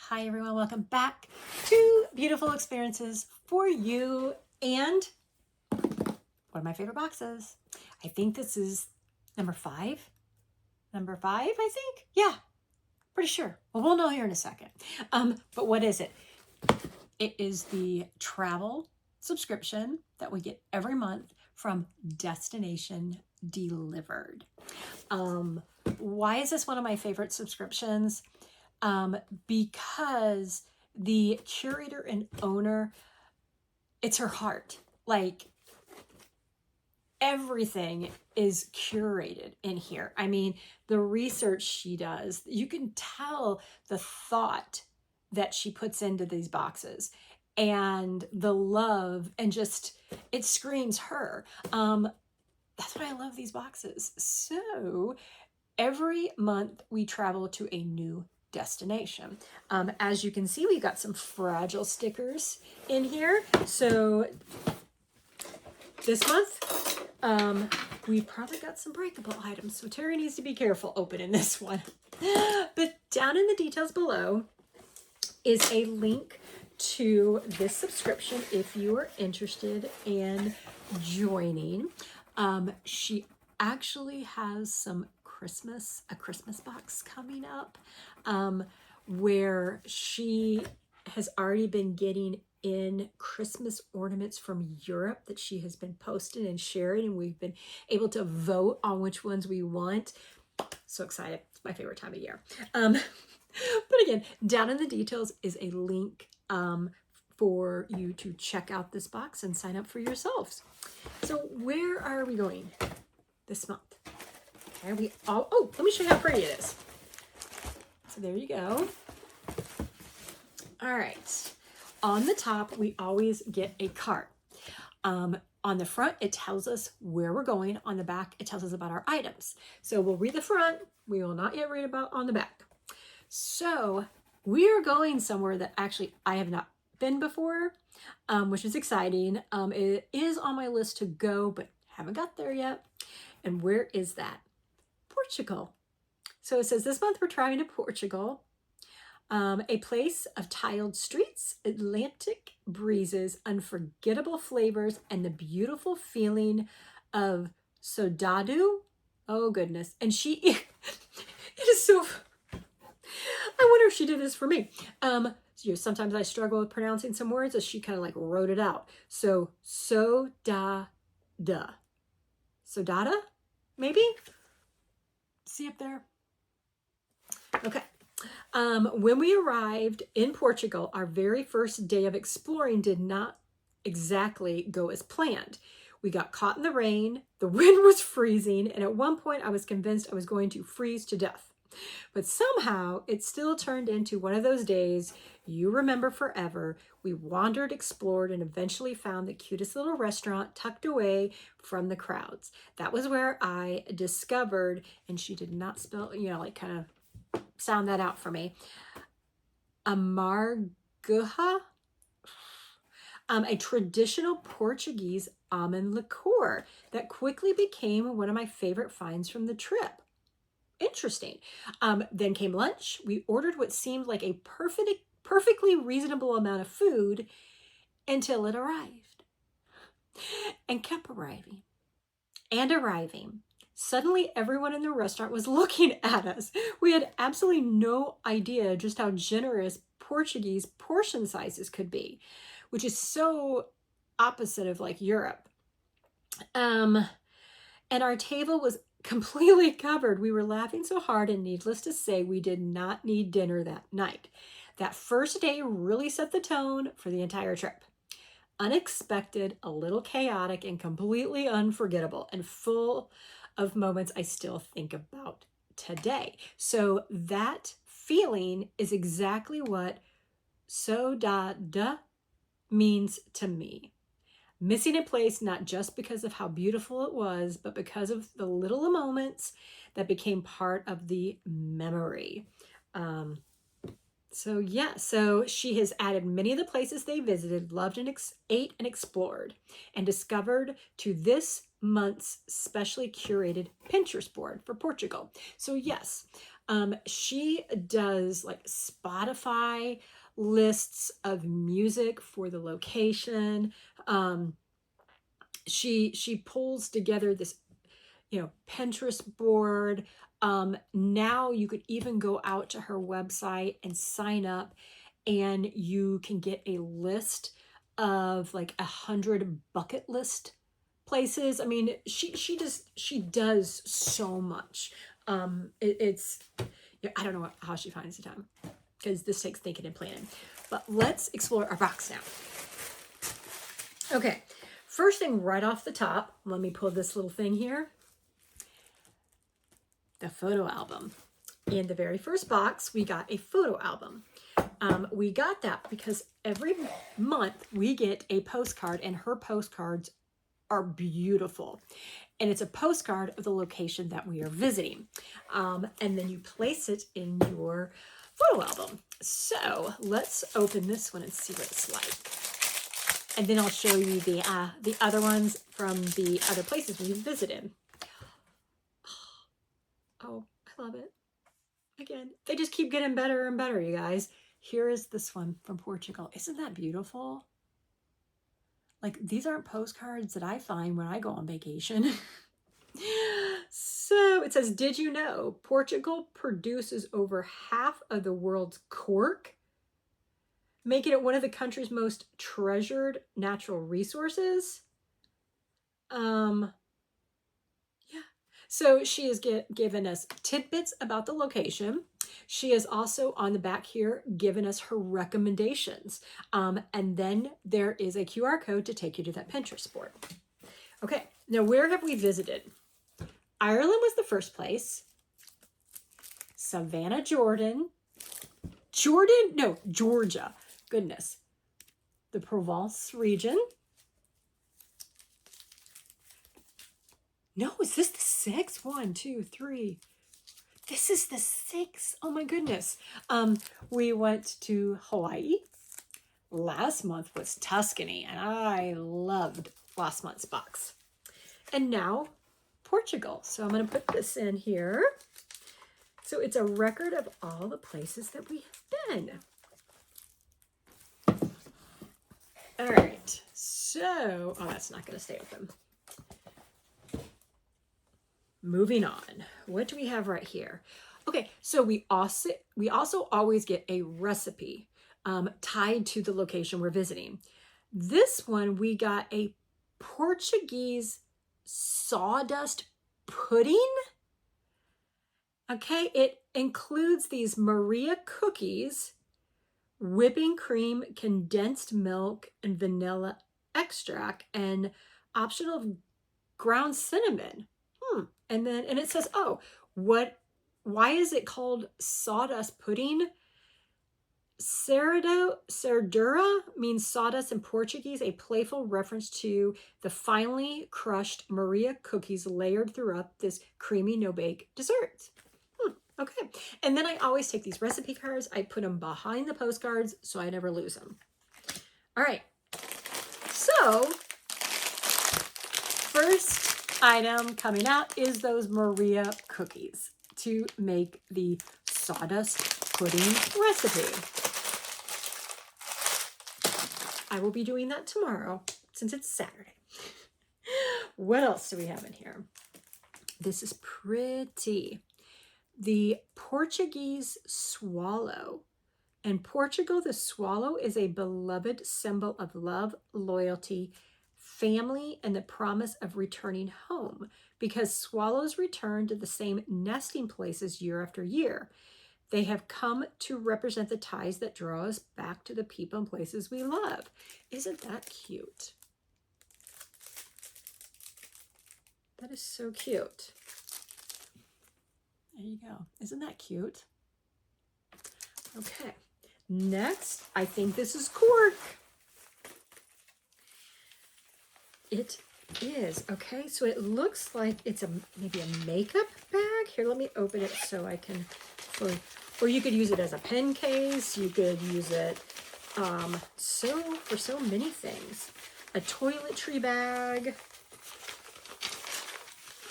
Hi everyone, welcome back to Beautiful Experiences for You and one of my favorite boxes. I think this is number five. Number five, I think? Yeah, pretty sure. Well, we'll know here in a second. But what is it? It is the travel subscription that we get every month from Destination Delivered. Why is this one of my favorite subscriptions? Because the curator and owner, it's her heart. Like, everything is curated in here. I mean, the research she does, you can tell the thought that she puts into these boxes and the love, and just, it screams her. That's why I love these boxes. So every month we travel to a new destination. As you can see, we've got some fragile stickers in here. So this month, we've probably got some breakable items. So Terry needs to be careful opening this one. But down in the details below is a link to this subscription if you are interested in joining. She actually has some a Christmas box coming up, where she has already been getting in Christmas ornaments from Europe that she has been posting and sharing, and we've been able to vote on which ones we want. So excited. It's my favorite time of year. But again, down in the details is a link for you to check out this box and sign up for yourselves. So where are we going this month? Okay, let me show you how pretty it is. So there you go. All right. On the top, we always get a card. On the front, it tells us where we're going. On the back, it tells us about our items. So we'll read the front. We will not yet read about on the back. So we are going somewhere that actually I have not been before, which is exciting. It is on my list to go, but haven't got there yet. And where is that? Portugal. So it says this month we're traveling to Portugal, a place of tiled streets, Atlantic breezes, unforgettable flavors, and the beautiful feeling of saudade. Oh goodness. And it is so, I wonder if she did this for me. Sometimes I struggle with pronouncing some words, as she kind of like wrote it out. So, Sodada, maybe? See up there? Okay. When we arrived in Portugal, our very first day of exploring did not exactly go as planned. We got caught in the rain, the wind was freezing, and at one point I was convinced I was going to freeze to death. But somehow it still turned into one of those days you remember forever. We wandered, explored, and eventually found the cutest little restaurant tucked away from the crowds. That was where I discovered, and she did not spell, kind of sound that out for me, amarguha, a traditional Portuguese almond liqueur that quickly became one of my favorite finds from the trip. Interesting. Then came lunch. We ordered what seemed like a perfectly reasonable amount of food until it arrived and kept arriving and arriving. Suddenly, everyone in the restaurant was looking at us. We had absolutely no idea just how generous Portuguese portion sizes could be, which is so opposite of like Europe. And our table was completely covered. We were laughing so hard, and needless to say, we did not need dinner that night. That first day really set the tone for the entire trip. Unexpected, a little chaotic, and completely unforgettable, and full of moments I still think about today. So that feeling is exactly what saudade means to me. Missing a place, not just because of how beautiful it was, but because of the little moments that became part of the memory. So she has added many of the places they visited, loved, and ate and explored, and discovered to this month's specially curated Pinterest board for Portugal. So yes, She does like Spotify lists of music for the location. She pulls together this, Pinterest board. Now you could even go out to her website and sign up, and you can get a list of like 100 bucket list places. I mean, she does so much. It's I don't know how she finds the time, because this takes thinking and planning. But let's explore our box now. Okay, first thing right off the top, let me pull this little thing here. The photo album. In the very first box, we got a photo album. We got that because every month we get a postcard, and her postcards are beautiful. And it's a postcard of the location that we are visiting. And then you place it in your photo album. So let's open this one and see what it's like. And then I'll show you the other ones from the other places we visited. Oh, I love it. Again, they just keep getting better and better, you guys. Here is this one from Portugal. Isn't that beautiful? Like, these aren't postcards that I find when I go on vacation. So it says, did you know Portugal produces over half of the world's cork, making it one of the country's most treasured natural resources? Yeah. So she has given us tidbits about the location. She has also on the back here given us her recommendations. And then there is a QR code to take you to that Pinterest board. Okay, now where have we visited? Ireland was the first place. Savannah, Georgia. Goodness. The Provence region. No, is this the 6th? 1, 2, 3. This is the 6th. Oh my goodness. We went to Hawaii. Last month was Tuscany, and I loved last month's box. And now Portugal. So I'm going to put this in here. So it's a record of all the places that we have been. All right. So, that's not going to stay open. Moving on. What do we have right here? Okay, so we also always get a recipe tied to the location we're visiting. This one, we got a Portuguese sawdust pudding. Okay, it includes these Maria cookies, whipping cream, condensed milk, and vanilla extract, and optional ground cinnamon. And it says, why is it called sawdust pudding? Serdura means sawdust in Portuguese, a playful reference to the finely crushed Maria cookies layered throughout this creamy no-bake dessert. Okay. And then I always take these recipe cards. I put them behind the postcards so I never lose them. All right. So first item coming out is those Maria cookies to make the sawdust pudding recipe. I will be doing that tomorrow since it's Saturday. What else do we have in here? This is pretty. The Portuguese swallow. In Portugal, the swallow is a beloved symbol of love, loyalty, family, and the promise of returning home, because swallows return to the same nesting places year after year. They have come to represent the ties that draw us back to the people and places we love. Isn't that cute? That is so cute. There you go. Isn't that cute? Okay. Next, I think this is cork. It is. Okay, so it looks like it's maybe a makeup bag. Here, let me open it so I can, or you could use it as a pen case. You could use it for so many things. A toiletry bag.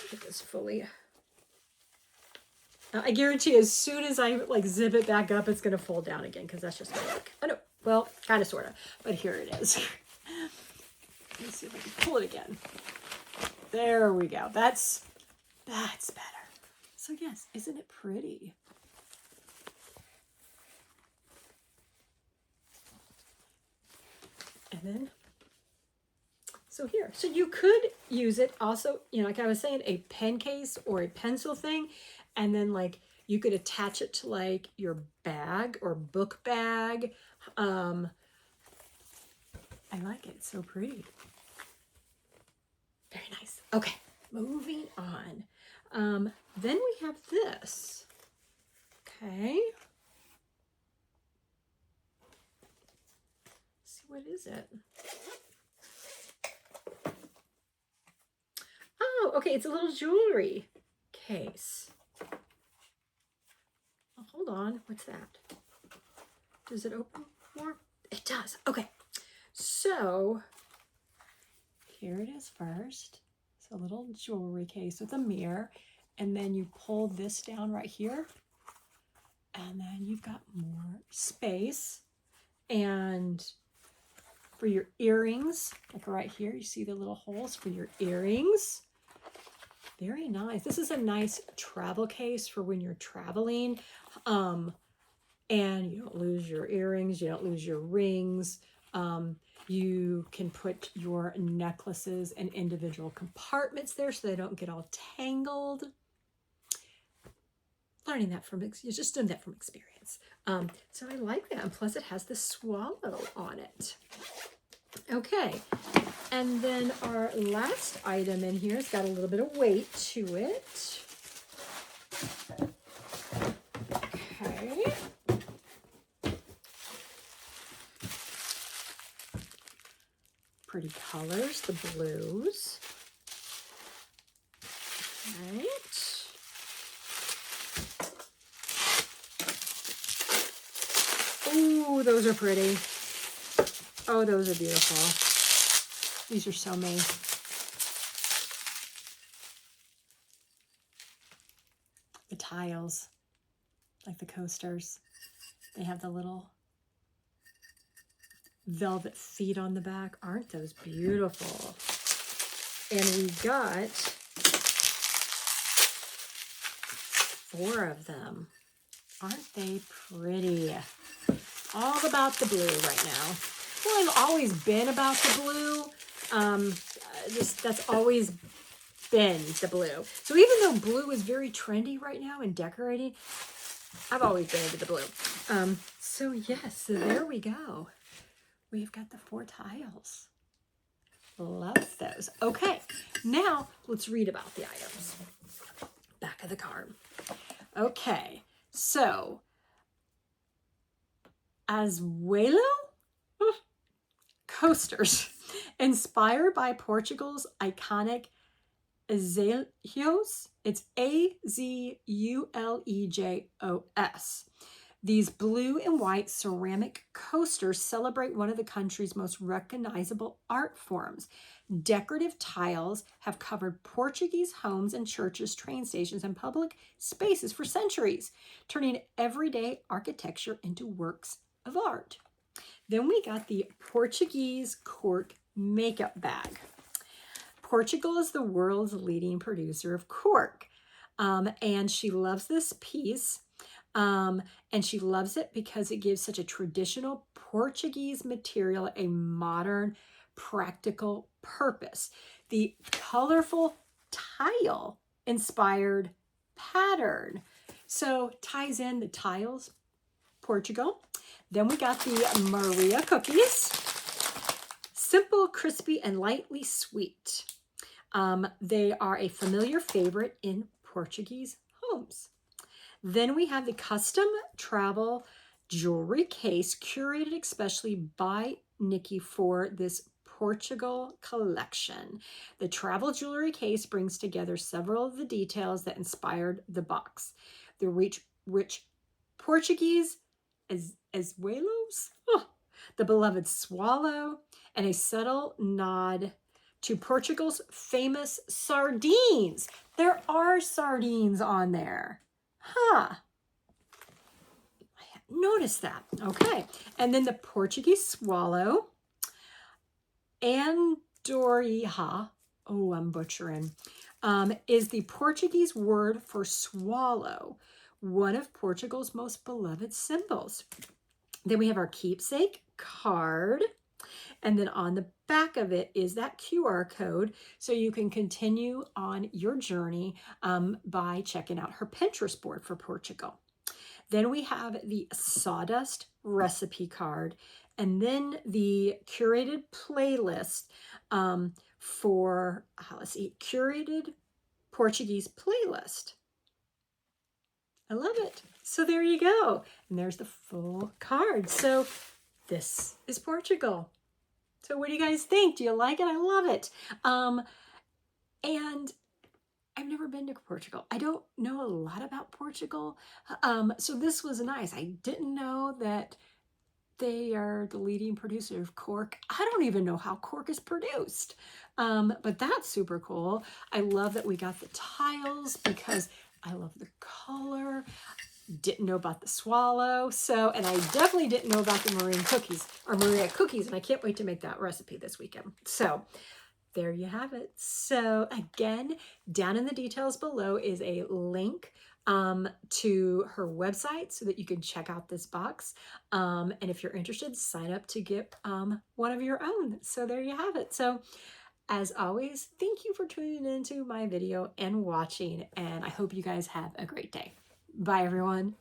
Get this fully. I guarantee as soon as I like zip it back up, it's going to fold down again because that's just my look. Oh no, well, kind of, sort of, but here it is. Let's see if I can pull it again. There we go. That's better. So yes, isn't it pretty? And then, so here, so you could use it also, you know, like I was saying, a pen case or a pencil thing, and then like you could attach it to like your bag or book bag. I like it. It's so pretty. Very nice. Okay, moving on. Then we have this. Okay. Let's see, what is it? Oh, okay, it's a little jewelry case. Oh, hold on, what's that? Does it open more? It does. Okay, so here it is first. It's a little jewelry case with a mirror, and then you pull this down right here, and then you've got more space. And for your earrings, like right here, you see the little holes for your earrings. Very nice. This is a nice travel case for when you're traveling. And you don't lose your earrings, you don't lose your rings. You can put your necklaces in individual compartments there so they don't get all tangled. Learning that from, you're just doing that from experience. So I like that. And plus it has the swallow on it. Okay. And then our last item in here has got a little bit of weight to it. Okay. Pretty colors, the blues. Right. Ooh, those are pretty. Oh, those are beautiful. These are so made. The tiles, like the coasters, they have the little velvet feet on the back. Aren't those beautiful? And we got 4 of them. Aren't they pretty? All about the blue right now. Well, I've always been about the blue. That's always been the blue. So even though blue is very trendy right now in decorating, I've always been into the blue. So yes, so there we go. We've got the 4 tiles. Love those. Okay, now let's read about the items. Back of the card. Okay, so Azuelo coasters, inspired by Portugal's iconic azulejos. It's Azulejos. These blue and white ceramic coasters celebrate one of the country's most recognizable art forms. Decorative tiles have covered Portuguese homes and churches, train stations, and public spaces for centuries, turning everyday architecture into works of art. Then we got the Portuguese cork makeup bag. Portugal is the world's leading producer of cork, and she loves this piece. And she loves it because it gives such a traditional Portuguese material a modern, practical purpose. The colorful tile inspired pattern. So ties in the tiles, Portugal. Then we got the Maria cookies. Simple, crispy, and lightly sweet. They are a familiar favorite in Portuguese homes. Then we have the custom travel jewelry case curated especially by Nikki for this Portugal collection. The travel jewelry case brings together several of the details that inspired the box. The rich Portuguese azuelos, the beloved swallow, and a subtle nod to Portugal's famous sardines. There are sardines on there. Huh. I hadn't noticed that. Okay. And then the Portuguese swallow, Andorra, oh, I'm butchering, is the Portuguese word for swallow, one of Portugal's most beloved symbols. Then we have our keepsake card. And then on the back of it is that QR code, so you can continue on your journey by checking out her Pinterest board for Portugal. Then we have the sawdust recipe card, and then the curated playlist for, let's see, curated Portuguese playlist. I love it. So there you go. And there's the full card. So this is Portugal. So what do you guys think? Do you like it? I love it. And I've never been to Portugal. I don't know a lot about Portugal. So this was nice. I didn't know that they are the leading producer of cork. I don't even know how cork is produced. But that's super cool. I love that we got the tiles because I love the color. Didn't know about the swallow. So, and I definitely didn't know about the Maria cookies, and I can't wait to make that recipe this weekend. So there you have it. So again, down in the details below is a link to her website so that you can check out this box. And if you're interested, sign up to get one of your own. So there you have it. So as always, thank you for tuning into my video and watching, and I hope you guys have a great day. Bye, everyone.